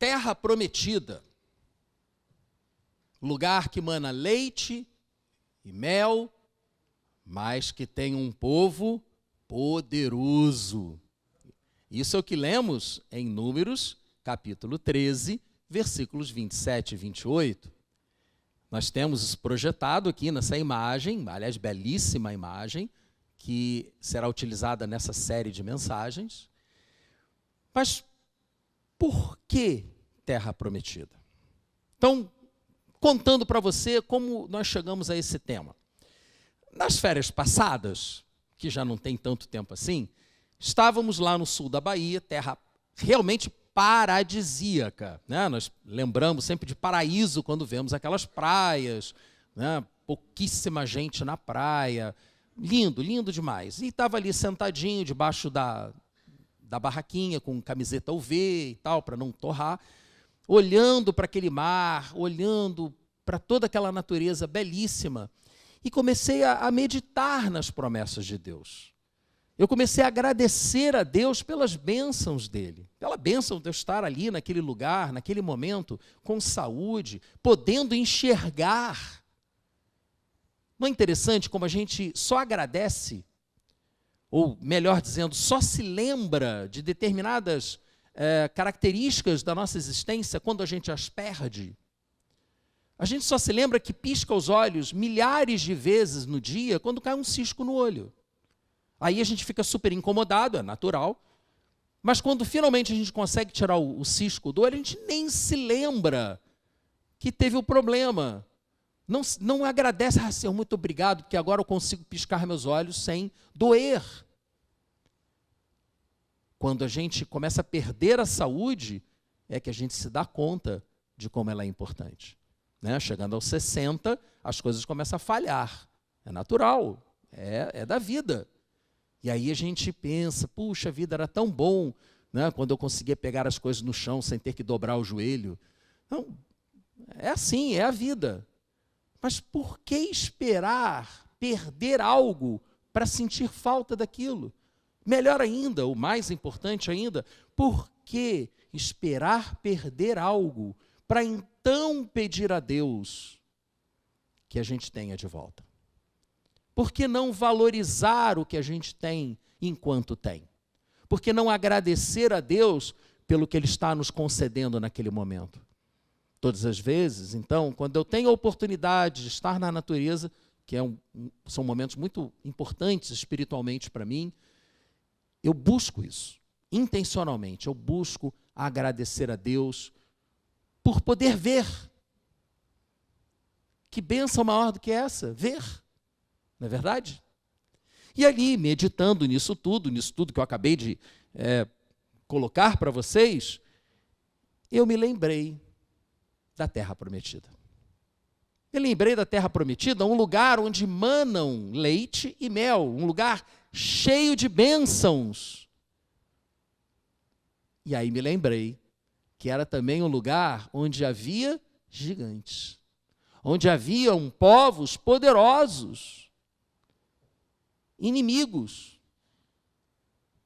terra prometida, lugar que mana leite e mel, mas que tem um povo poderoso. Isso é o que lemos em Números, capítulo 13, versículos 27 e 28. Nós temos isso projetado aqui nessa imagem, aliás, belíssima imagem, que será utilizada nessa série de mensagens. Mas por que terra prometida? Então, contando para você como nós chegamos a esse tema. Nas férias passadas, que já não tem tanto tempo assim, estávamos lá no sul da Bahia, terra realmente paradisíaca, né? Nós lembramos sempre de paraíso quando vemos aquelas praias, né? Pouquíssima gente na praia, lindo, lindo demais. E estava ali sentadinho debaixo da barraquinha, com camiseta UV e tal, para não torrar, olhando para aquele mar, olhando para toda aquela natureza belíssima, e comecei a meditar nas promessas de Deus. Eu comecei a agradecer a Deus pelas bênçãos dele, pela bênção de eu estar ali naquele lugar, naquele momento, com saúde, podendo enxergar. Não é interessante como a gente só agradece, ou melhor dizendo, só se lembra de determinadas características da nossa existência quando a gente as perde? A gente só se lembra que pisca os olhos milhares de vezes no dia quando cai um cisco no olho. Aí a gente fica super incomodado, é natural, mas quando finalmente a gente consegue tirar o cisco do olho, a gente nem se lembra que teve o problema. Não agradece, Senhor, muito obrigado, porque agora eu consigo piscar meus olhos sem doer. Quando a gente começa a perder a saúde, é que a gente se dá conta de como ela é importante. Né? Chegando aos 60, as coisas começam a falhar. É natural, é da vida. E aí a gente pensa, puxa, a vida era tão bom, né? Quando eu conseguia pegar as coisas no chão sem ter que dobrar o joelho. Não, é assim, é a vida. Mas por que esperar perder algo para sentir falta daquilo? Melhor ainda, o mais importante ainda, por que esperar perder algo para então pedir a Deus que a gente tenha de volta? Por que não valorizar o que a gente tem enquanto tem? Por que não agradecer a Deus pelo que Ele está nos concedendo naquele momento? Todas as vezes, então, quando eu tenho a oportunidade de estar na natureza, que são momentos muito importantes espiritualmente para mim, eu busco isso, intencionalmente, eu busco agradecer a Deus por poder ver. Que bênção maior do que essa? Ver. Não é verdade? E ali, meditando nisso tudo que eu acabei de colocar para vocês, eu me lembrei da Terra Prometida. Eu lembrei da Terra Prometida, um lugar onde manam leite e mel, um lugar cheio de bênçãos. E aí me lembrei que era também um lugar onde havia gigantes, onde haviam povos poderosos, inimigos,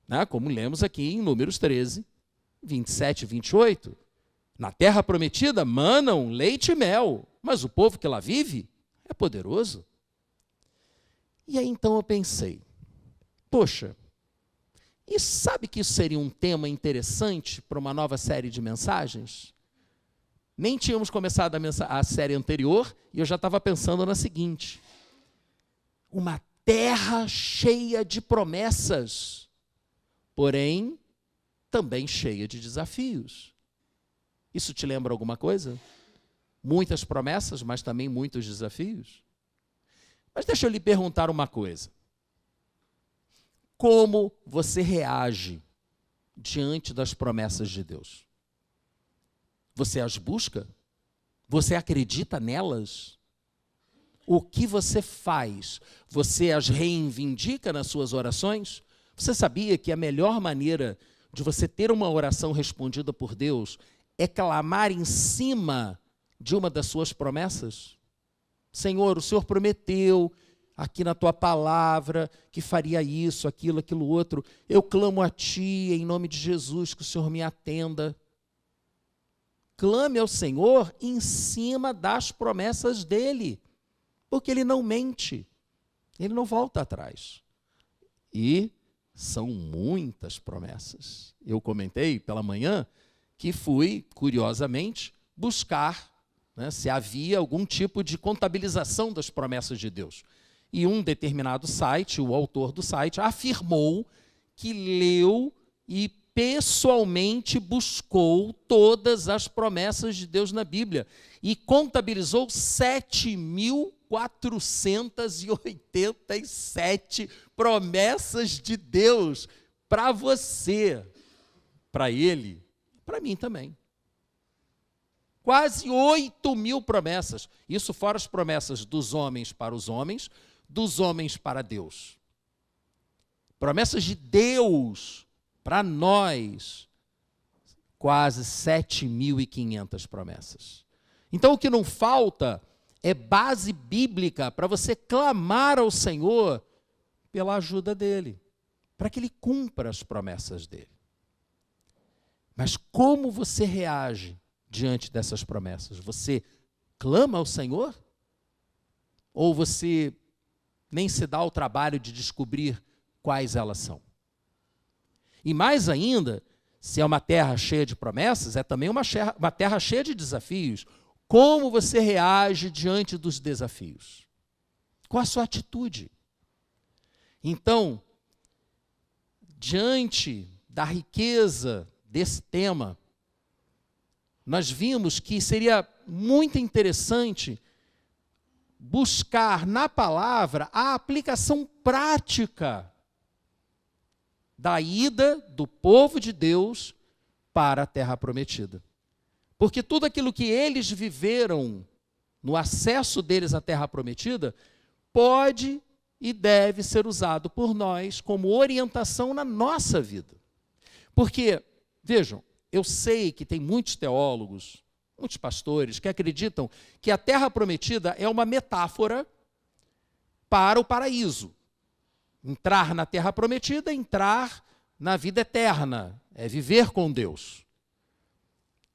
né? Como lemos aqui em Números 13, 27 e 28. Na terra prometida manam leite e mel, mas o povo que lá vive é poderoso. E aí então eu pensei, poxa, e sabe que isso seria um tema interessante para uma nova série de mensagens? Nem tínhamos começado a série anterior e eu já estava pensando na seguinte: uma terra cheia de promessas, porém também cheia de desafios. Isso te lembra alguma coisa? Muitas promessas, mas também muitos desafios. Mas deixa eu lhe perguntar uma coisa. Como você reage diante das promessas de Deus? Você as busca? Você acredita nelas? O que você faz? Você as reivindica nas suas orações? Você sabia que a melhor maneira de você ter uma oração respondida por Deus é clamar em cima de uma das suas promessas? Senhor, o Senhor prometeu aqui na tua palavra que faria isso, aquilo, aquilo outro. Eu clamo a ti em nome de Jesus que o Senhor me atenda. clame ao Senhor em cima das promessas dele, porque ele não mente, ele não volta atrás. E são muitas promessas. Eu comentei pela manhã que fui, curiosamente, buscar, né, se havia algum tipo de contabilização das promessas de Deus. E um determinado site, o autor do site, afirmou que leu e pessoalmente buscou todas as promessas de Deus na Bíblia e contabilizou 7.487 promessas de Deus para você, para ele, para mim também. Quase 8.000 promessas. Isso fora as promessas dos homens para os homens, dos homens para Deus. Promessas de Deus para nós, quase 7.500 promessas. Então, o que não falta é base bíblica para você clamar ao Senhor pela ajuda dele, para que ele cumpra as promessas dele. Mas como você reage diante dessas promessas? Você clama ao Senhor? Ou você nem se dá o trabalho de descobrir quais elas são? E mais ainda, se é uma terra cheia de promessas, é também uma terra cheia de desafios. Como você reage diante dos desafios? Qual a sua atitude? Então, diante da riqueza desse tema, nós vimos que seria muito interessante buscar na palavra a aplicação prática da ida do povo de Deus para a terra prometida. Porque tudo aquilo que eles viveram no acesso deles à terra prometida pode e deve ser usado por nós como orientação na nossa vida. Porque, vejam, eu sei que tem muitos teólogos, muitos pastores que acreditam que a terra prometida é uma metáfora para o paraíso. Entrar na terra prometida, entrar na vida eterna, é viver com Deus.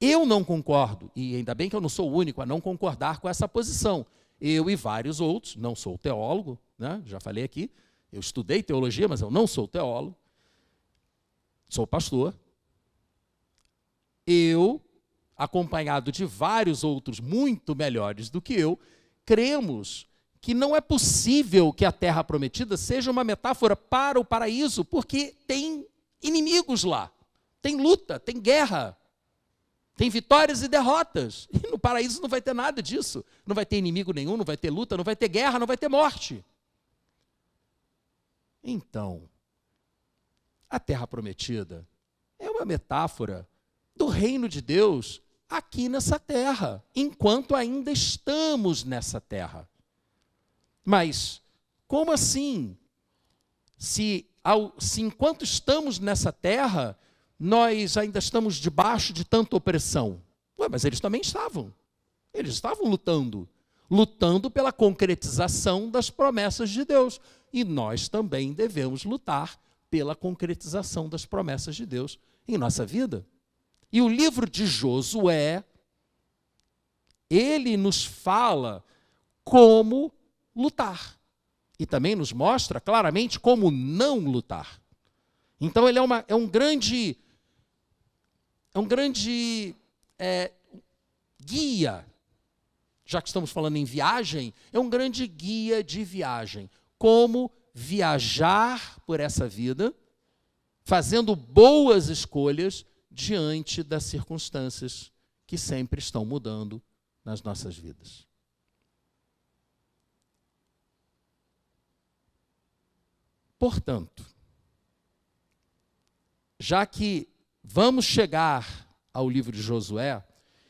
Eu não concordo, e ainda bem que eu não sou o único a não concordar com essa posição. Eu e vários outros, não sou teólogo, né? Já falei aqui, eu estudei teologia, mas eu não sou teólogo, sou pastor. Eu, acompanhado de vários outros muito melhores do que eu, cremos que não é possível que a terra prometida seja uma metáfora para o paraíso, porque tem inimigos lá, tem luta, tem guerra, tem vitórias e derrotas. E no paraíso não vai ter nada disso. Não vai ter inimigo nenhum, não vai ter luta, não vai ter guerra, não vai ter morte. Então, a terra prometida é uma metáfora do reino de Deus aqui nessa terra, enquanto ainda estamos nessa terra. Mas, como assim? Se enquanto estamos nessa terra, nós ainda estamos debaixo de tanta opressão. Mas eles também estavam. Eles estavam lutando pela concretização das promessas de Deus. E nós também devemos lutar pela concretização das promessas de Deus em nossa vida. E o livro de Josué, ele nos fala como lutar. E também nos mostra claramente como não lutar. Então ele é um grande guia, já que estamos falando em viagem, é um grande guia de viagem. Como viajar por essa vida, fazendo boas escolhas diante das circunstâncias que sempre estão mudando nas nossas vidas. Portanto, já que vamos chegar ao livro de Josué,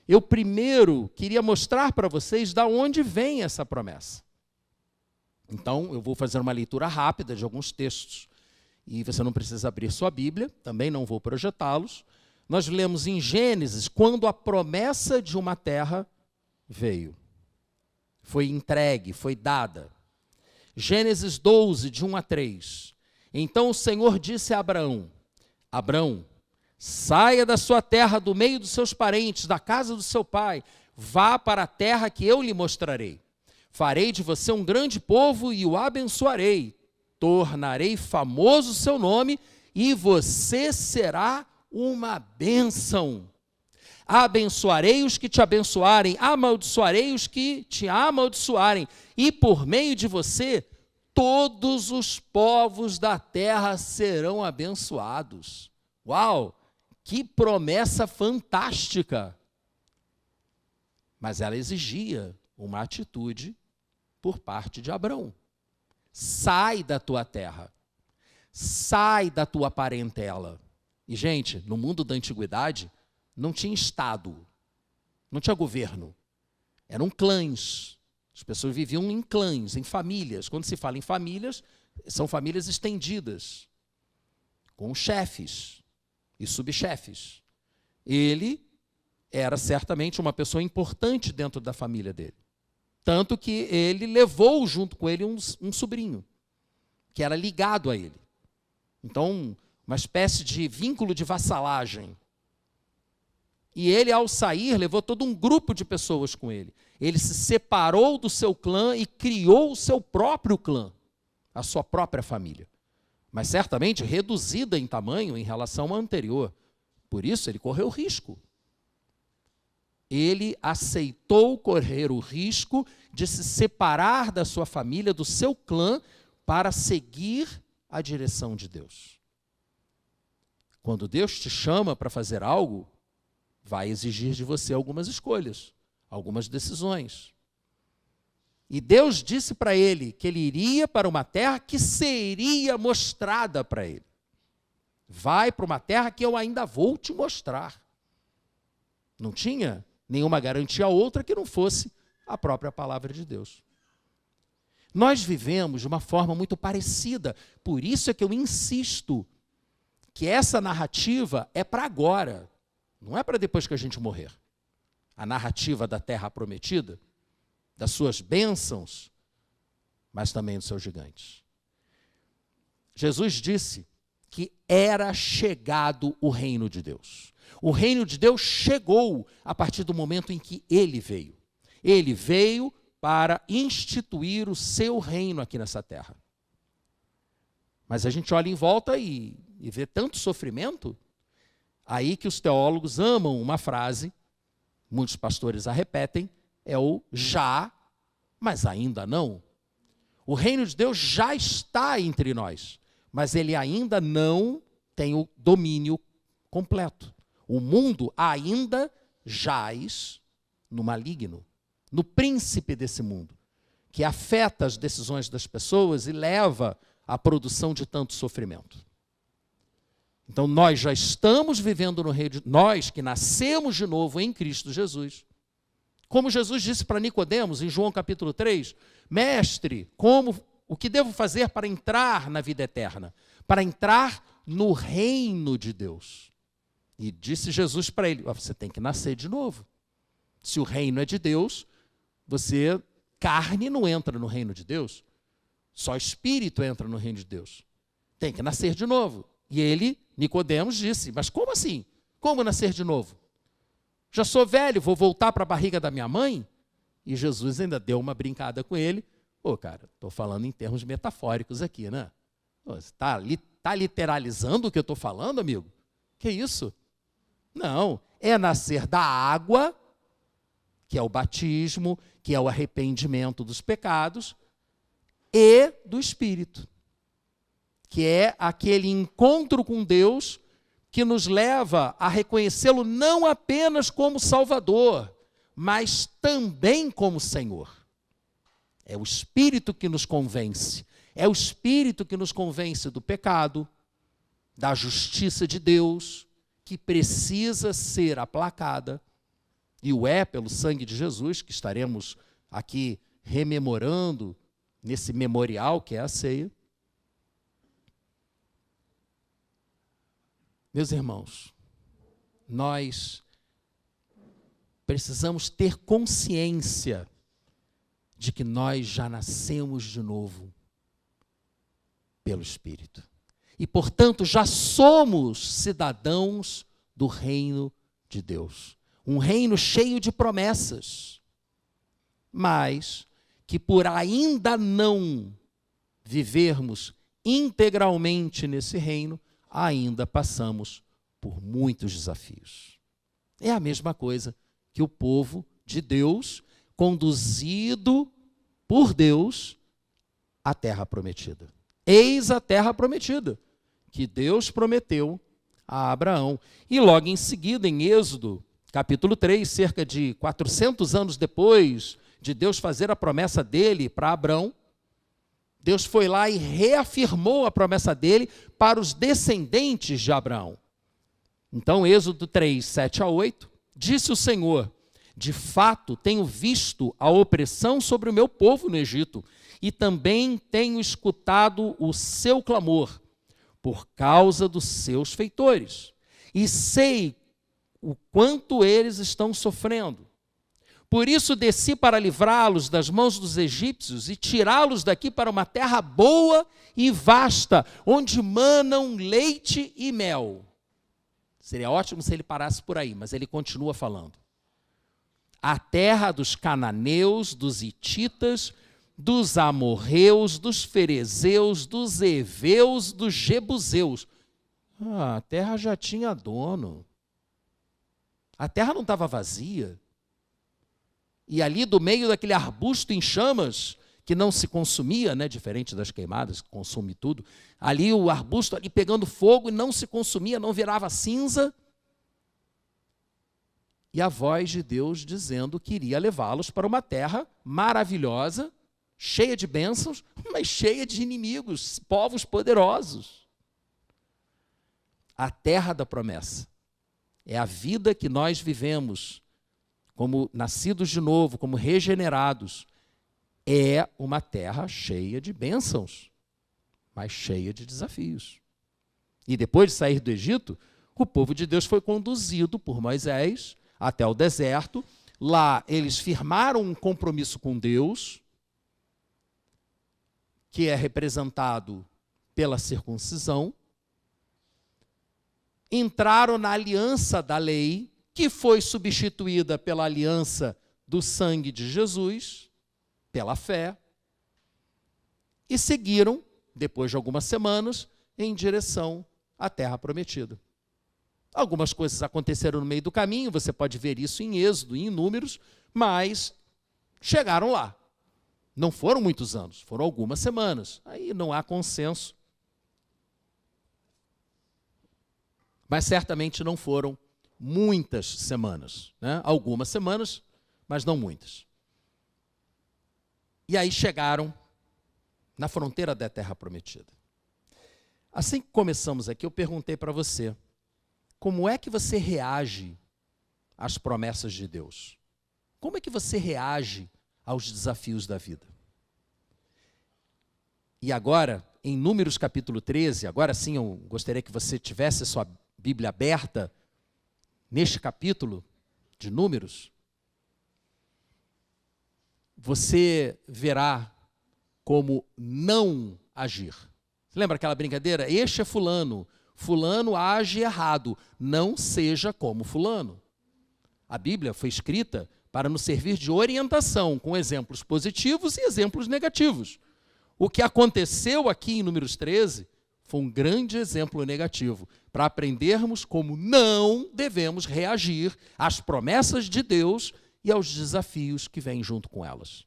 eu primeiro queria mostrar para vocês de onde vem essa promessa. Então, eu vou fazer uma leitura rápida de alguns textos. E você não precisa abrir sua Bíblia, também não vou projetá-los. Nós lemos em Gênesis quando a promessa de uma terra veio. Foi entregue, foi dada. Gênesis 12, de 1 a 3. Então o Senhor disse a Abraão: Abraão, Saia da sua terra, do meio dos seus parentes, da casa do seu pai. Vá para a terra que eu lhe mostrarei. Farei de você um grande povo e o abençoarei. Tornarei famoso o seu nome e você será uma bênção. Abençoarei os que te abençoarem, amaldiçoarei os que te amaldiçoarem, e por meio de você, todos os povos da terra serão abençoados. Uau! Que promessa fantástica! Mas ela exigia uma atitude por parte de Abrão. Sai da tua terra, sai da tua parentela. E, gente, no mundo da antiguidade, não tinha Estado, não tinha governo. Eram clãs. As pessoas viviam em clãs, em famílias. Quando se fala em famílias, são famílias estendidas, com chefes e subchefes. Ele era certamente uma pessoa importante dentro da família dele. Tanto que ele levou junto com ele um sobrinho, que era ligado a ele. Então, uma espécie de vínculo de vassalagem. E ele, ao sair, levou todo um grupo de pessoas com ele. Ele se separou do seu clã e criou o seu próprio clã, a sua própria família. Mas certamente reduzida em tamanho em relação à anterior. Por isso, ele correu risco. Ele aceitou correr o risco de se separar da sua família, do seu clã, para seguir a direção de Deus. Quando Deus te chama para fazer algo, vai exigir de você algumas escolhas, algumas decisões. E Deus disse para ele que ele iria para uma terra que seria mostrada para ele. Vai para uma terra que eu ainda vou te mostrar. Não tinha nenhuma garantia outra que não fosse a própria palavra de Deus. Nós vivemos de uma forma muito parecida, por isso é que eu insisto que essa narrativa é para agora, não é para depois que a gente morrer. A narrativa da terra prometida, das suas bênçãos, mas também dos seus gigantes. Jesus disse que era chegado o reino de Deus. O reino de Deus chegou a partir do momento em que ele veio. Ele veio para instituir o seu reino aqui nessa terra. Mas a gente olha em volta e vê tanto sofrimento, aí que os teólogos amam uma frase, muitos pastores a repetem, é o já, mas ainda não. O reino de Deus já está entre nós, mas ele ainda não tem o domínio completo. O mundo ainda jaz no maligno, no príncipe desse mundo, que afeta as decisões das pessoas e leva à produção de tanto sofrimento. Então nós já estamos vivendo no reino de nós que nascemos de novo em Cristo Jesus. Como Jesus disse para Nicodemos em João capítulo 3, mestre, o que devo fazer para entrar na vida eterna? Para entrar no reino de Deus. E disse Jesus para ele, você tem que nascer de novo. Se o reino é de Deus, carne não entra no reino de Deus. Só espírito entra no reino de Deus. Tem que nascer de novo. E ele, Nicodemos, disse, mas como assim? Como nascer de novo? Já sou velho, vou voltar para a barriga da minha mãe? E Jesus ainda deu uma brincada com ele. Cara, estou falando em termos metafóricos aqui, né? Você está literalizando o que eu estou falando, amigo? Que isso? Não, é nascer da água, que é o batismo, que é o arrependimento dos pecados, e do Espírito, que é aquele encontro com Deus que nos leva a reconhecê-lo não apenas como Salvador, mas também como Senhor. É o Espírito que nos convence. É o Espírito que nos convence do pecado, da justiça de Deus, que precisa ser aplacada, e o é pelo sangue de Jesus, que estaremos aqui rememorando nesse memorial que é a ceia. Meus irmãos, nós precisamos ter consciência de que nós já nascemos de novo pelo Espírito. e, portanto, já somos cidadãos do reino de Deus. Um reino cheio de promessas, mas que por ainda não vivermos integralmente nesse reino, ainda passamos por muitos desafios. É a mesma coisa que o povo de Deus, conduzido por Deus à terra prometida. Eis a terra prometida, que Deus prometeu a Abraão. E logo em seguida, em Êxodo, capítulo 3, cerca de 400 anos depois de Deus fazer a promessa dele para Abraão, Deus foi lá e reafirmou a promessa dele para os descendentes de Abraão. Então, Êxodo 3, 7 a 8, disse o Senhor: de fato, tenho visto a opressão sobre o meu povo no Egito, e também tenho escutado o seu clamor por causa dos seus feitores, e sei o quanto eles estão sofrendo. Por isso desci para livrá-los das mãos dos egípcios e tirá-los daqui para uma terra boa e vasta, onde manam leite e mel. Seria ótimo se ele parasse por aí, mas ele continua falando. A terra dos cananeus, dos hititas, dos amorreus, dos ferezeus, dos heveus, dos jebuseus. A terra já tinha dono. A terra não estava vazia. E ali do meio daquele arbusto em chamas, que não se consumia, né, diferente das queimadas, que consome tudo, ali o arbusto ali pegando fogo e não se consumia, não virava cinza. E a voz de Deus dizendo que iria levá-los para uma terra maravilhosa, cheia de bênçãos, mas cheia de inimigos, povos poderosos. A terra da promessa é a vida que nós vivemos como nascidos de novo, como regenerados. É uma terra cheia de bênçãos, mas cheia de desafios. E depois de sair do Egito, o povo de Deus foi conduzido por Moisés até o deserto. Lá eles firmaram um compromisso com Deus, que é representado pela circuncisão. Entraram na aliança da lei, que foi substituída pela aliança do sangue de Jesus, pela fé, e seguiram, depois de algumas semanas, em direção à terra prometida. Algumas coisas aconteceram no meio do caminho, você pode ver isso em Êxodo e em Números, mas chegaram lá. Não foram muitos anos, foram algumas semanas. Aí não há consenso. Mas certamente não foram muitas semanas, né? Algumas semanas, mas não muitas. E aí chegaram na fronteira da terra prometida. Assim que começamos aqui, eu perguntei para você, como é que você reage às promessas de Deus? Como é que você reage aos desafios da vida? E agora, em Números capítulo 13, agora sim eu gostaria que você tivesse a sua Bíblia aberta neste capítulo de Números. Você verá como não agir. Você lembra aquela brincadeira? Este é fulano, fulano age errado, não seja como fulano. A Bíblia foi escrita para nos servir de orientação, com exemplos positivos e exemplos negativos. O que aconteceu aqui em Números 13 foi um grande exemplo negativo, para aprendermos como não devemos reagir às promessas de Deus e aos desafios que vêm junto com elas.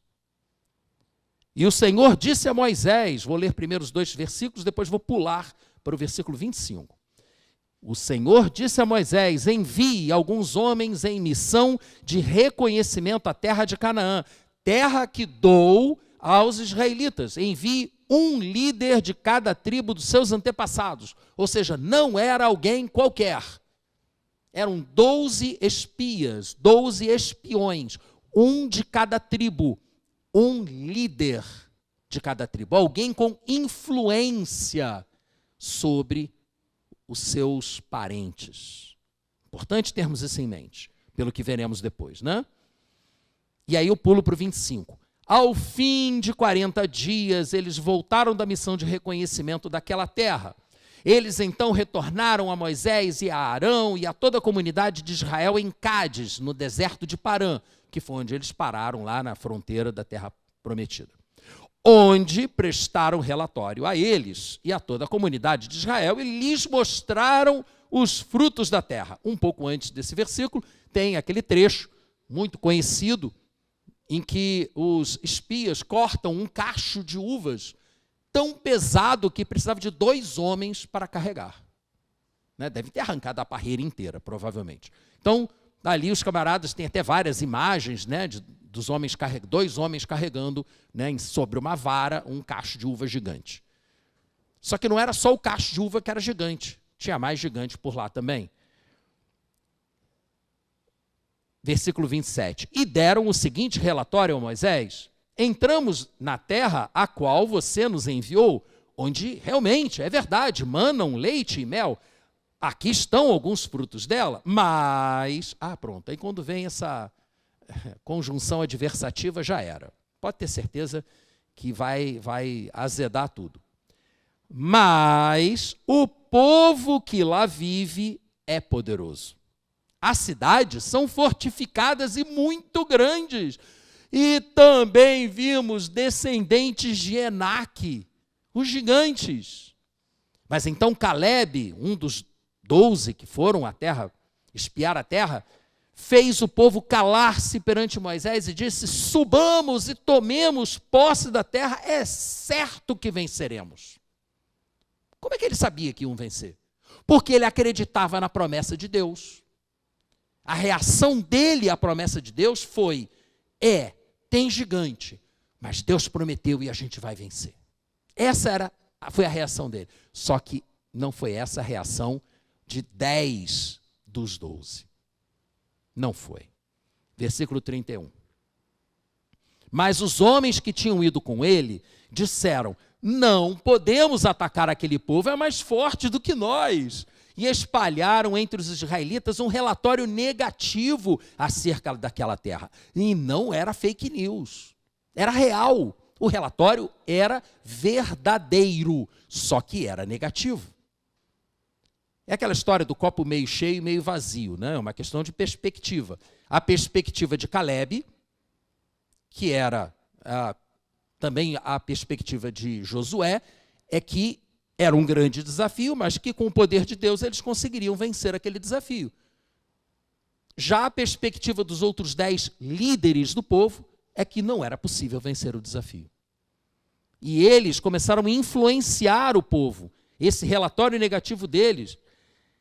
E o Senhor disse a Moisés, vou ler primeiro os 2 versículos, depois vou pular para o versículo 25. O Senhor disse a Moisés: envie alguns homens em missão de reconhecimento à terra de Canaã, terra que dou aos israelitas. Envie um líder de cada tribo dos seus antepassados. Ou seja, não era alguém qualquer. Eram 12 espias, 12 espiões, um de cada tribo, um líder de cada tribo, alguém com influência sobre os seus parentes. Importante termos isso em mente, pelo que veremos depois, né? E aí eu pulo para o 25. Ao fim de 40 dias, eles voltaram da missão de reconhecimento daquela terra. Eles então retornaram a Moisés e a Arão e a toda a comunidade de Israel em Cádiz, no deserto de Parã, que foi onde eles pararam lá na fronteira da terra prometida, onde prestaram relatório a eles e a toda a comunidade de Israel e lhes mostraram os frutos da terra. Um pouco antes desse versículo, tem aquele trecho muito conhecido em que os espias cortam um cacho de uvas tão pesado que precisava de 2 homens para carregar. Deve ter arrancado a parreira inteira, provavelmente. Então, ali os camaradas têm até várias imagens, dos homens 2 homens carregando, sobre uma vara um cacho de uva gigante. Só que não era só o cacho de uva que era gigante, tinha mais gigante por lá também. Versículo 27. E deram o seguinte relatório a Moisés: entramos na terra a qual você nos enviou, onde realmente, é verdade, manam leite e mel. Aqui estão alguns frutos dela, mas... pronto, aí quando vem essa conjunção adversativa, já era. Pode ter certeza que vai azedar tudo. Mas o povo que lá vive é poderoso. As cidades são fortificadas e muito grandes. E também vimos descendentes de Enaque, os gigantes. Mas então Calebe, um dos 12 que foram à terra, espiar a terra, fez o povo calar-se perante Moisés e disse: subamos e tomemos posse da terra, é certo que venceremos. Como é que ele sabia que iam vencer? Porque ele acreditava na promessa de Deus. A reação dele à promessa de Deus foi: tem gigante, mas Deus prometeu e a gente vai vencer. Essa foi a reação dele. Só que não foi essa a reação de 10 dos 12. Não foi. Versículo 31. Mas os homens que tinham ido com ele disseram: não podemos atacar aquele povo, é mais forte do que nós. E espalharam entre os israelitas um relatório negativo acerca daquela terra. E não era fake news, era real. O relatório era verdadeiro, só que era negativo. É aquela história do copo meio cheio e meio vazio, É uma questão de perspectiva. A perspectiva de Calebe, que era também a perspectiva de Josué, é que era um grande desafio, mas que com o poder de Deus eles conseguiriam vencer aquele desafio. Já a perspectiva dos outros 10 líderes do povo é que não era possível vencer o desafio. E eles começaram a influenciar o povo, esse relatório negativo deles,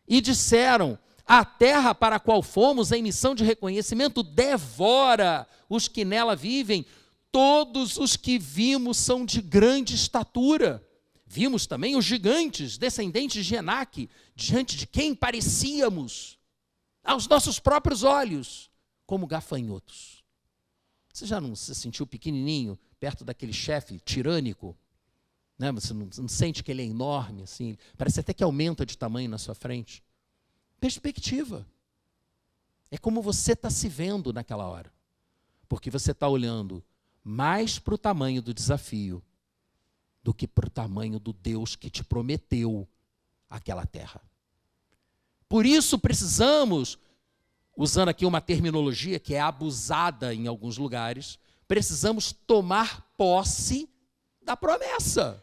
e disseram: a terra para a qual fomos em missão de reconhecimento devora os que nela vivem, todos os que vimos são de grande estatura. Vimos também os gigantes, descendentes de Enaque, diante de quem parecíamos, aos nossos próprios olhos, como gafanhotos. Você já não se sentiu pequenininho, perto daquele chefe tirânico? Você não sente que ele é enorme, assim? Parece até que aumenta de tamanho na sua frente. Perspectiva. É como você está se vendo naquela hora. Porque você está olhando mais para o tamanho do desafio do que para o tamanho do Deus que te prometeu aquela terra. Por isso precisamos, usando aqui uma terminologia que é abusada em alguns lugares, precisamos tomar posse da promessa.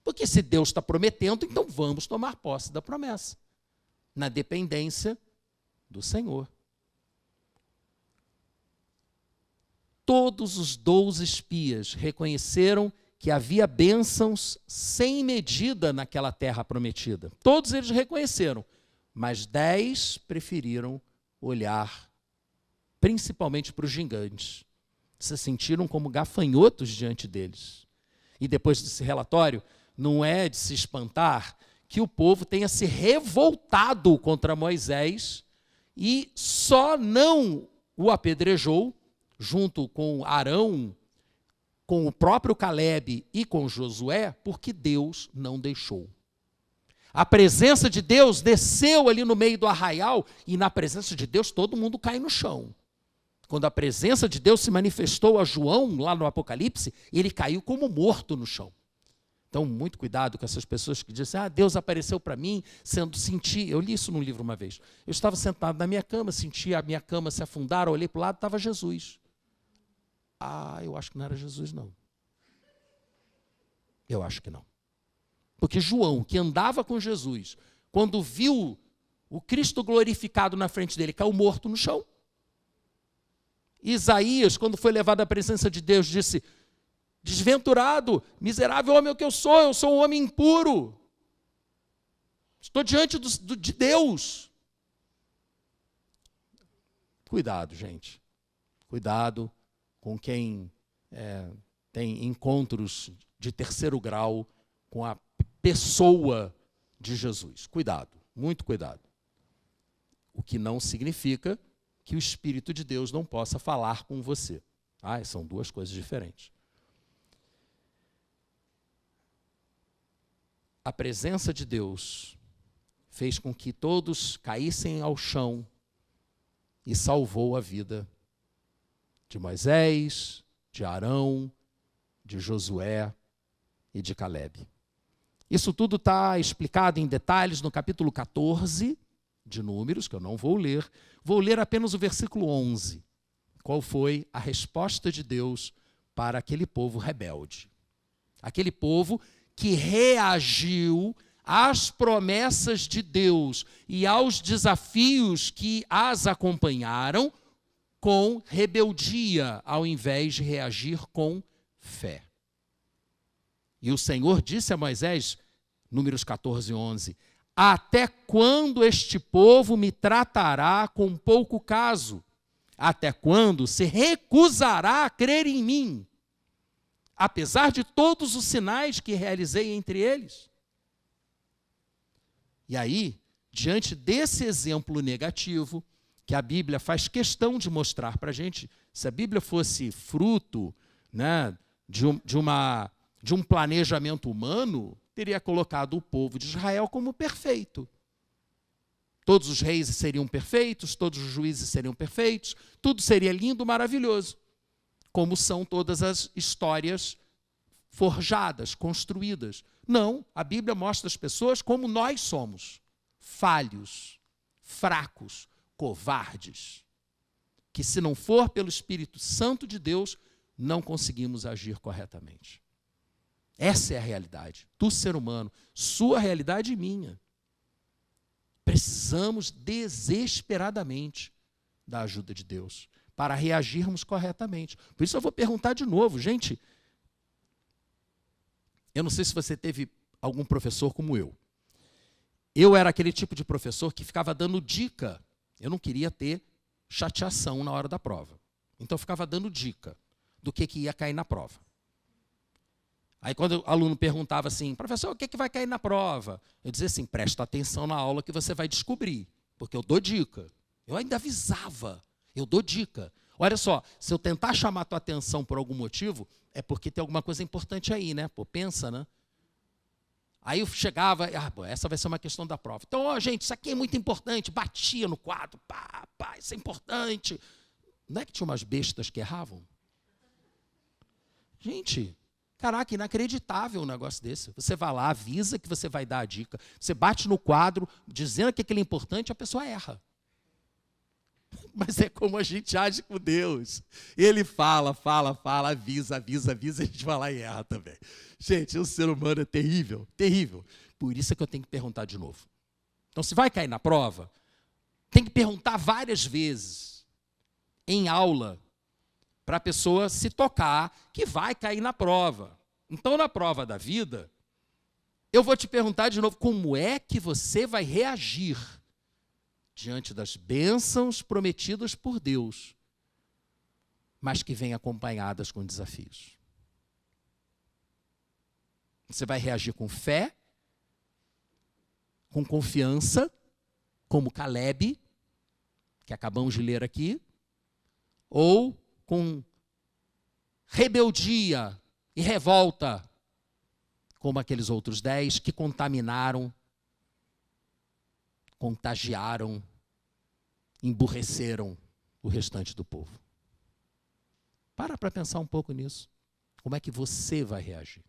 Porque se Deus está prometendo, então vamos tomar posse da promessa, na dependência do Senhor. Todos os 12 espias reconheceram que havia bênçãos sem medida naquela terra prometida. Todos eles reconheceram, mas 10 preferiram olhar principalmente para os gigantes. Se sentiram como gafanhotos diante deles. E depois desse relatório, não é de se espantar que o povo tenha se revoltado contra Moisés e só não o apedrejou, junto com Arão, com o próprio Calebe e com Josué, porque Deus não deixou. A presença de Deus desceu ali no meio do arraial, e na presença de Deus todo mundo cai no chão. Quando a presença de Deus se manifestou a João, lá no Apocalipse, ele caiu como morto no chão. Então, muito cuidado com essas pessoas que dizem, Deus apareceu para mim, senti. Eu li isso num livro uma vez. Eu estava sentado na minha cama, senti a minha cama se afundar, olhei para o lado, estava Jesus. Eu acho que não era Jesus, não. Eu acho que não. Porque João, que andava com Jesus, quando viu o Cristo glorificado na frente dele, caiu morto no chão. Isaías, quando foi levado à presença de Deus, disse, desventurado, miserável homem que eu sou um homem impuro. Estou diante de Deus. Cuidado, gente. Cuidado com quem tem encontros de terceiro grau com a pessoa de Jesus. Cuidado, muito cuidado. O que não significa que o Espírito de Deus não possa falar com você. São duas coisas diferentes. A presença de Deus fez com que todos caíssem ao chão e salvou a vida de Moisés, de Arão, de Josué e de Calebe. Isso tudo está explicado em detalhes no capítulo 14 de Números, que eu não vou ler. Vou ler apenas o versículo 11. Qual foi a resposta de Deus para aquele povo rebelde? Aquele povo que reagiu às promessas de Deus e aos desafios que as acompanharam com rebeldia, ao invés de reagir com fé. E o Senhor disse a Moisés, Números 14, 11, até quando este povo me tratará com pouco caso? Até quando se recusará a crer em mim? Apesar de todos os sinais que realizei entre eles. E aí, diante desse exemplo negativo, que a Bíblia faz questão de mostrar para a gente, se a Bíblia fosse fruto, né, de um planejamento humano, teria colocado o povo de Israel como perfeito. Todos os reis seriam perfeitos, todos os juízes seriam perfeitos, tudo seria lindo, maravilhoso. Como são todas as histórias forjadas, construídas. Não, a Bíblia mostra as pessoas como nós somos. Falhos, fracos, covardes. Que se não for pelo Espírito Santo de Deus, não conseguimos agir corretamente. Essa é a realidade do ser humano, sua realidade e minha. Precisamos desesperadamente da ajuda de Deus para reagirmos corretamente. Por isso eu vou perguntar de novo, gente. Eu não sei se você teve algum professor como eu. Eu era aquele tipo de professor que ficava dando dica. Eu não queria ter chateação na hora da prova. Então eu ficava dando dica do que ia cair na prova. Aí quando o aluno perguntava assim, professor, o que vai cair na prova? Eu dizia assim, presta atenção na aula que você vai descobrir, porque eu dou dica. Eu ainda avisava, eu dou dica. Olha só, se eu tentar chamar a tua atenção por algum motivo, é porque tem alguma coisa importante aí, né? Pô, pensa, né? Aí eu chegava, essa vai ser uma questão da prova. Então, gente, isso aqui é muito importante. Batia no quadro, pá, isso é importante. Não é que tinha umas bestas que erravam? Gente, caraca, inacreditável um negócio desse. Você vai lá, avisa que você vai dar a dica. Você bate no quadro, dizendo que aquilo é importante, a pessoa erra. Mas é como a gente age com Deus. Ele fala, avisa, a gente vai lá e erra também. Gente, o ser humano é terrível, terrível. Por isso é que eu tenho que perguntar de novo. Então, se vai cair na prova, tem que perguntar várias vezes, em aula, para a pessoa se tocar que vai cair na prova. Então, na prova da vida, eu vou te perguntar de novo, como é que você vai reagir diante das bênçãos prometidas por Deus, mas que vêm acompanhadas com desafios? Você vai reagir com fé, com confiança, como Calebe, que acabamos de ler aqui, ou com rebeldia e revolta, como aqueles outros 10 que contaminaram, contagiaram, emburreceram o restante do povo. Para pensar um pouco nisso. Como é que você vai reagir?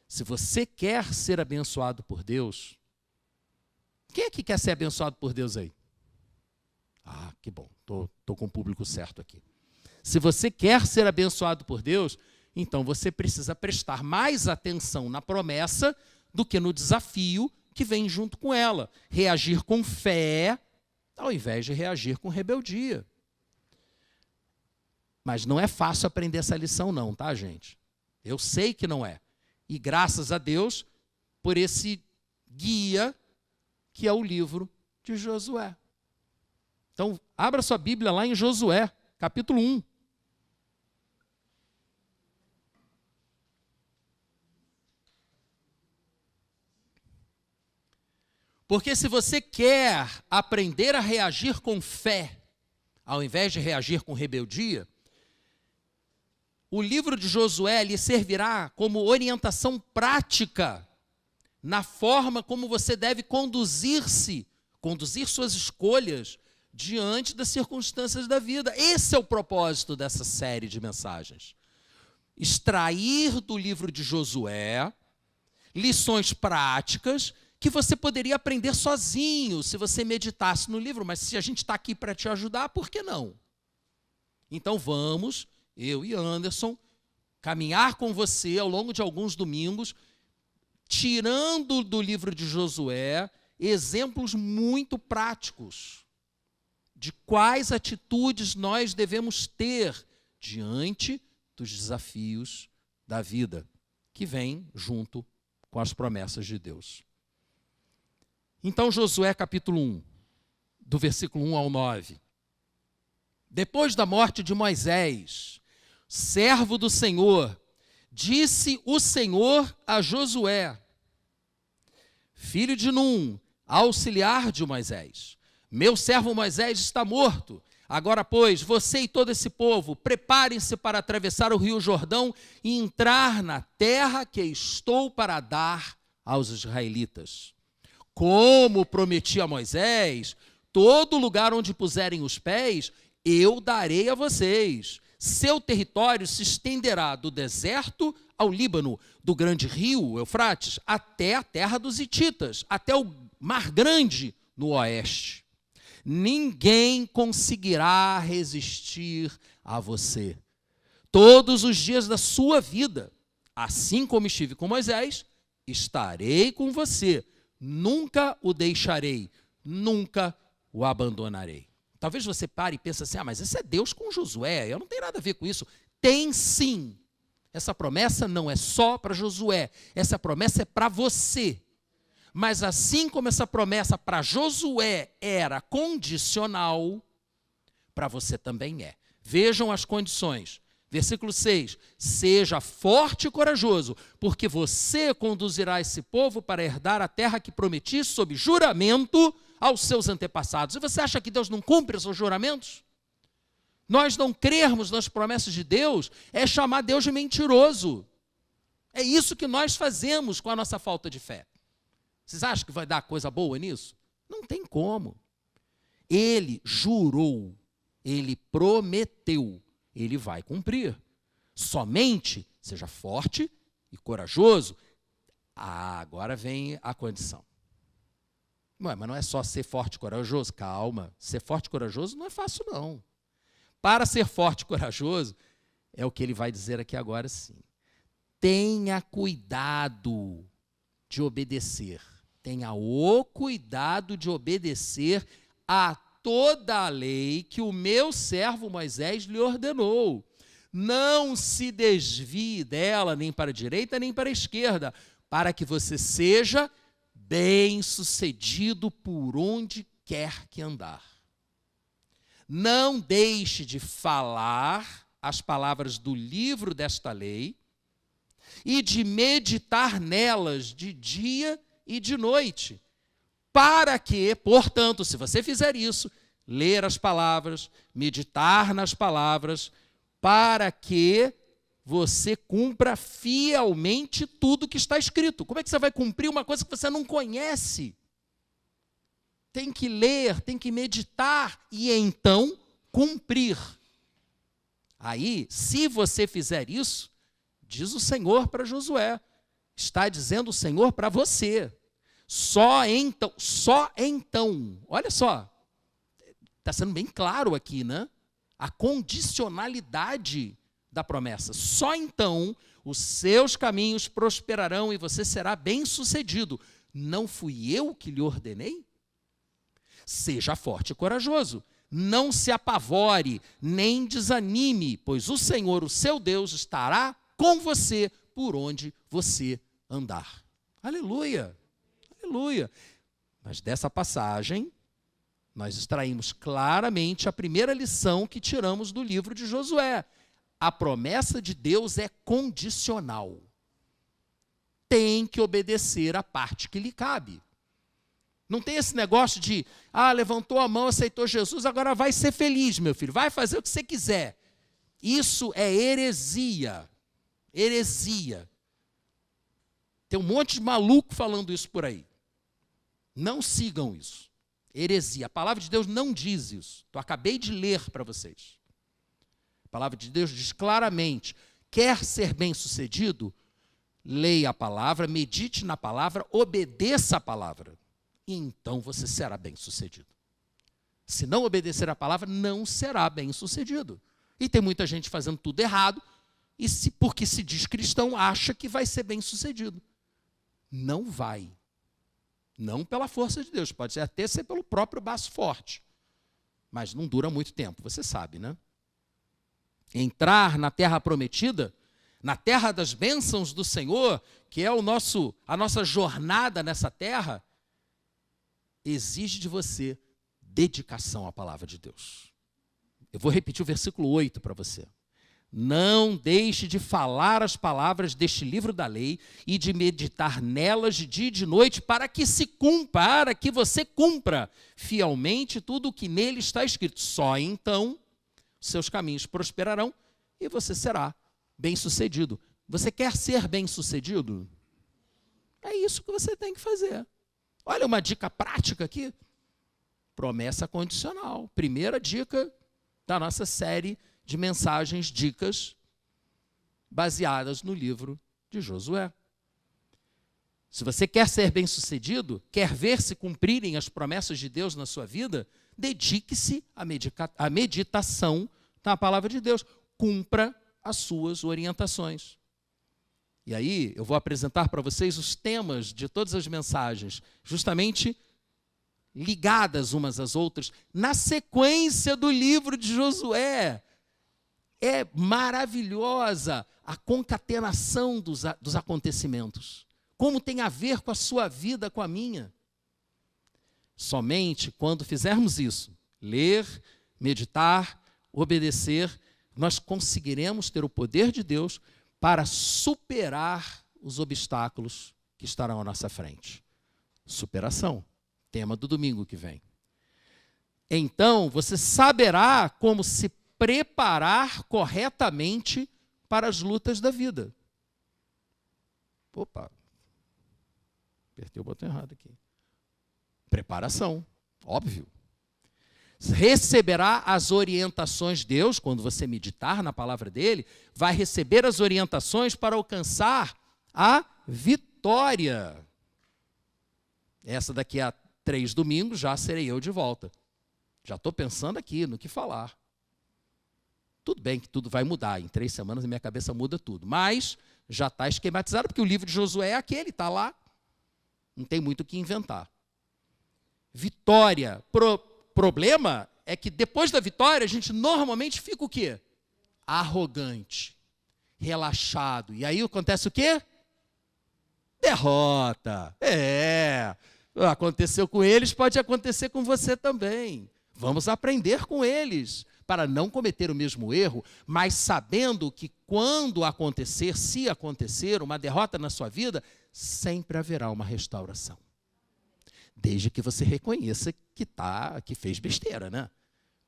Se você quer ser abençoado por Deus, quem é que quer ser abençoado por Deus aí? Ah, que bom, estou com o público certo aqui. Se você quer ser abençoado por Deus, então você precisa prestar mais atenção na promessa do que no desafio que vem junto com ela. Reagir com fé, ao invés de reagir com rebeldia. Mas não é fácil aprender essa lição não, tá, gente? Eu sei que não é. E graças a Deus por esse guia que é o livro de Josué. Então, abra sua Bíblia lá em Josué, capítulo 1. Porque se você quer aprender a reagir com fé, ao invés de reagir com rebeldia, o livro de Josué lhe servirá como orientação prática na forma como você deve conduzir suas escolhas diante das circunstâncias da vida. Esse é o propósito dessa série de mensagens. Extrair do livro de Josué lições práticas que você poderia aprender sozinho se você meditasse no livro, mas se a gente está aqui para te ajudar, por que não? Então vamos, eu e Anderson, caminhar com você ao longo de alguns domingos, tirando do livro de Josué exemplos muito práticos de quais atitudes nós devemos ter diante dos desafios da vida, que vem junto com as promessas de Deus. Então, Josué capítulo 1, do versículo 1 ao 9. Depois da morte de Moisés, servo do Senhor, disse o Senhor a Josué, filho de Num, auxiliar de Moisés: meu servo Moisés está morto. Agora, pois, você e todo esse povo, preparem-se para atravessar o rio Jordão e entrar na terra que estou para dar aos israelitas. Como prometi a Moisés, todo lugar onde puserem os pés, eu darei a vocês. Seu território se estenderá do deserto ao Líbano, do grande rio Eufrates, até a terra dos hititas, até o Mar Grande no oeste. Ninguém conseguirá resistir a você todos os dias da sua vida. Assim como estive com Moisés, estarei com você. Nunca o deixarei, nunca o abandonarei. Talvez você pare e pense assim, mas esse é Deus com Josué, eu não tenho nada a ver com isso. Tem sim. Essa promessa não é só para Josué, essa promessa é para você. Mas assim como essa promessa para Josué era condicional, para você também é. Vejam as condições. Versículo 6, seja forte e corajoso, porque você conduzirá esse povo para herdar a terra que prometi sob juramento aos seus antepassados. E você acha que Deus não cumpre os seus juramentos? Nós não crermos nas promessas de Deus é chamar Deus de mentiroso. É isso que nós fazemos com a nossa falta de fé. Vocês acham que vai dar coisa boa nisso? Não tem como. Ele jurou, ele prometeu. Ele vai cumprir. Somente seja forte e corajoso. Agora vem a condição. Mas não é só ser forte e corajoso? Calma, ser forte e corajoso não é fácil não. Para ser forte e corajoso, é o que ele vai dizer aqui agora sim. Tenha cuidado de obedecer. Tenha o cuidado de obedecer a toda a lei que o meu servo Moisés lhe ordenou. Não se desvie dela, nem para a direita, nem para a esquerda, para que você seja bem-sucedido por onde quer que andar. Não deixe de falar as palavras do livro desta lei e de meditar nelas de dia e de noite, para que, portanto, se você fizer isso, ler as palavras, meditar nas palavras, para que você cumpra fielmente tudo que está escrito. Como é que você vai cumprir uma coisa que você não conhece? Tem que ler, tem que meditar e então cumprir. Aí, se você fizer isso, diz o Senhor para Josué, está dizendo o Senhor para você. Só então, olha só, está sendo bem claro aqui, né? A condicionalidade da promessa. Só então os seus caminhos prosperarão e você será bem-sucedido. Não fui eu que lhe ordenei? Seja forte e corajoso. Não se apavore, nem desanime, pois o Senhor, o seu Deus, estará com você por onde você andar. Aleluia! Aleluia! Mas dessa passagem, nós extraímos claramente a primeira lição que tiramos do livro de Josué. A promessa de Deus é condicional. Tem que obedecer a parte que lhe cabe. Não tem esse negócio de, levantou a mão, aceitou Jesus, agora vai ser feliz, meu filho, vai fazer o que você quiser. Isso é heresia. Heresia. Tem um monte de maluco falando isso por aí. Não sigam isso. Heresia. A palavra de Deus não diz isso. Eu acabei de ler para vocês. A palavra de Deus diz claramente, quer ser bem-sucedido? Leia a palavra, medite na palavra, obedeça a palavra. E então você será bem-sucedido. Se não obedecer a palavra, não será bem-sucedido. E tem muita gente fazendo tudo errado, e porque se diz cristão, acha que vai ser bem-sucedido. Não vai. Não pela força de Deus, pode até ser pelo próprio braço forte. Mas não dura muito tempo, você sabe, né? Entrar na terra prometida, na terra das bênçãos do Senhor, que é a nossa jornada nessa terra, exige de você dedicação à palavra de Deus. Eu vou repetir o versículo 8 para você. Não deixe de falar as palavras deste livro da lei e de meditar nelas de dia e de noite para que você cumpra fielmente tudo o que nele está escrito. Só então seus caminhos prosperarão e você será bem-sucedido. Você quer ser bem-sucedido? É isso que você tem que fazer. Olha uma dica prática aqui. Promessa condicional. Primeira dica da nossa série de mensagens, dicas, baseadas no livro de Josué. Se você quer ser bem-sucedido, quer ver se cumprirem as promessas de Deus na sua vida, dedique-se à meditação na palavra de Deus. Cumpra as suas orientações. E aí, eu vou apresentar para vocês os temas de todas as mensagens, justamente ligadas umas às outras, na sequência do livro de Josué. É maravilhosa a concatenação dos acontecimentos. Como tem a ver com a sua vida, com a minha. Somente quando fizermos isso, ler, meditar, obedecer, nós conseguiremos ter o poder de Deus para superar os obstáculos que estarão à nossa frente. Superação, tema do domingo que vem. Então, você saberá como se preparar corretamente para as lutas da vida. Opa, apertei o botão errado aqui. Preparação, óbvio. Receberá as orientações de Deus, quando você meditar na palavra dele, vai receber as orientações para alcançar a vitória. Essa daqui a 3 domingos já serei eu de volta. Já estou pensando aqui no que falar. Tudo bem que tudo vai mudar, em 3 semanas a minha cabeça muda tudo, mas já está esquematizado, porque o livro de Josué é aquele, está lá, não tem muito o que inventar. Vitória. Problema é que depois da vitória a gente normalmente fica o quê? Arrogante, relaxado. E aí acontece o quê? Derrota. Aconteceu com eles, pode acontecer com você também. Vamos aprender com eles, para não cometer o mesmo erro, mas sabendo que quando acontecer, se acontecer uma derrota na sua vida, sempre haverá uma restauração. Desde que você reconheça que fez besteira, né?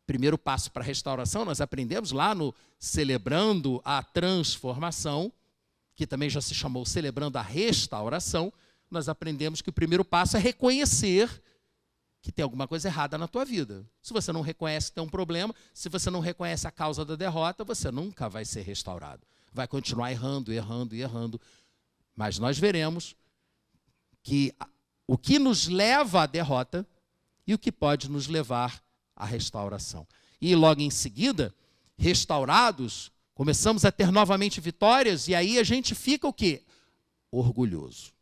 Primeiro passo para a restauração, nós aprendemos lá no Celebrando a Transformação, que também já se chamou Celebrando a Restauração, nós aprendemos que o primeiro passo é reconhecer que tem alguma coisa errada na tua vida. Se você não reconhece que tem um problema, se você não reconhece a causa da derrota, você nunca vai ser restaurado. Vai continuar errando. Mas nós veremos que o que nos leva à derrota e o que pode nos levar à restauração. E logo em seguida, restaurados, começamos a ter novamente vitórias, e aí a gente fica o quê? Orgulhoso.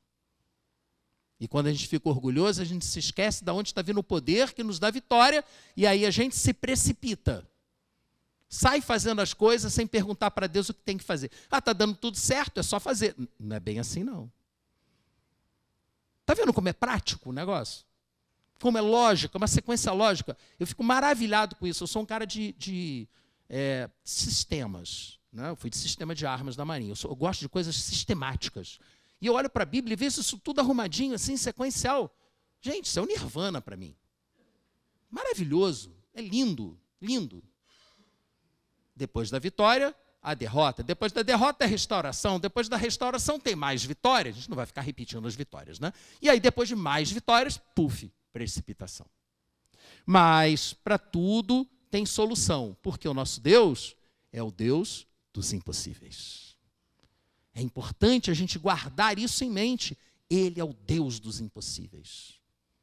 E quando a gente fica orgulhoso, a gente se esquece de onde está vindo o poder que nos dá vitória, e aí a gente se precipita. Sai fazendo as coisas sem perguntar para Deus o que tem que fazer. Ah, está dando tudo certo, é só fazer. Não é bem assim, não. Está vendo como é prático o negócio? Como é lógica, uma sequência lógica. Eu fico maravilhado com isso. Eu sou um cara de sistemas. Né? Eu fui de sistema de armas da Marinha. Eu gosto de coisas sistemáticas. E eu olho para a Bíblia e vejo isso tudo arrumadinho, assim, sequencial. Gente, isso é um nirvana para mim. Maravilhoso. É lindo, lindo. Depois da vitória, a derrota. Depois da derrota, a restauração. Depois da restauração, tem mais vitórias. A gente não vai ficar repetindo as vitórias, né? E aí, depois de mais vitórias, puf, precipitação. Mas, para tudo, tem solução. Porque o nosso Deus é o Deus dos impossíveis. É importante a gente guardar isso em mente. Ele é o Deus dos impossíveis.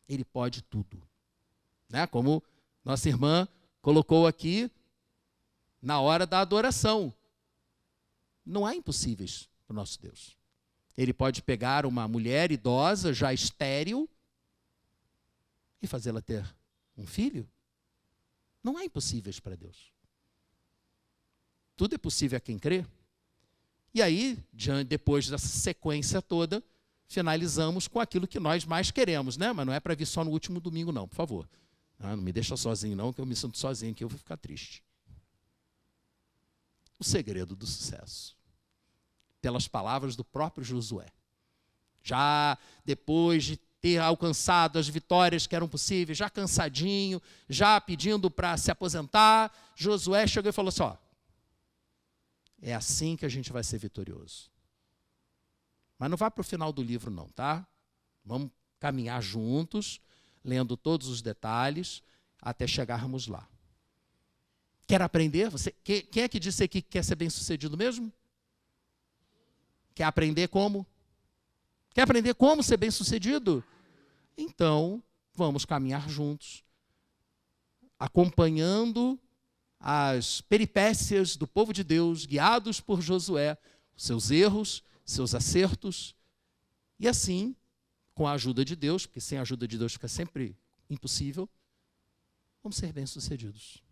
Ele pode tudo. Né? Como nossa irmã colocou aqui, na hora da adoração. Não há impossíveis para o nosso Deus. Ele pode pegar uma mulher idosa, já estéril, e fazê-la ter um filho. Não há impossíveis para Deus. Tudo é possível a quem crê. E aí, depois dessa sequência toda, finalizamos com aquilo que nós mais queremos, né? Mas não é para vir só no último domingo, não, por favor. Não me deixa sozinho, não, que eu me sinto sozinho, que eu vou ficar triste. O segredo do sucesso. Pelas palavras do próprio Josué. Já depois de ter alcançado as vitórias que eram possíveis, já cansadinho, já pedindo para se aposentar, Josué chegou e falou assim, ó, é assim que a gente vai ser vitorioso. Mas não vá para o final do livro não, tá? Vamos caminhar juntos, lendo todos os detalhes, até chegarmos lá. Quer aprender? Quem é que disse aqui que quer ser bem-sucedido mesmo? Quer aprender como? Quer aprender como ser bem-sucedido? Então, vamos caminhar juntos, acompanhando as peripécias do povo de Deus, guiados por Josué, seus erros, seus acertos, e assim, com a ajuda de Deus, porque sem a ajuda de Deus fica sempre impossível, vamos ser bem-sucedidos.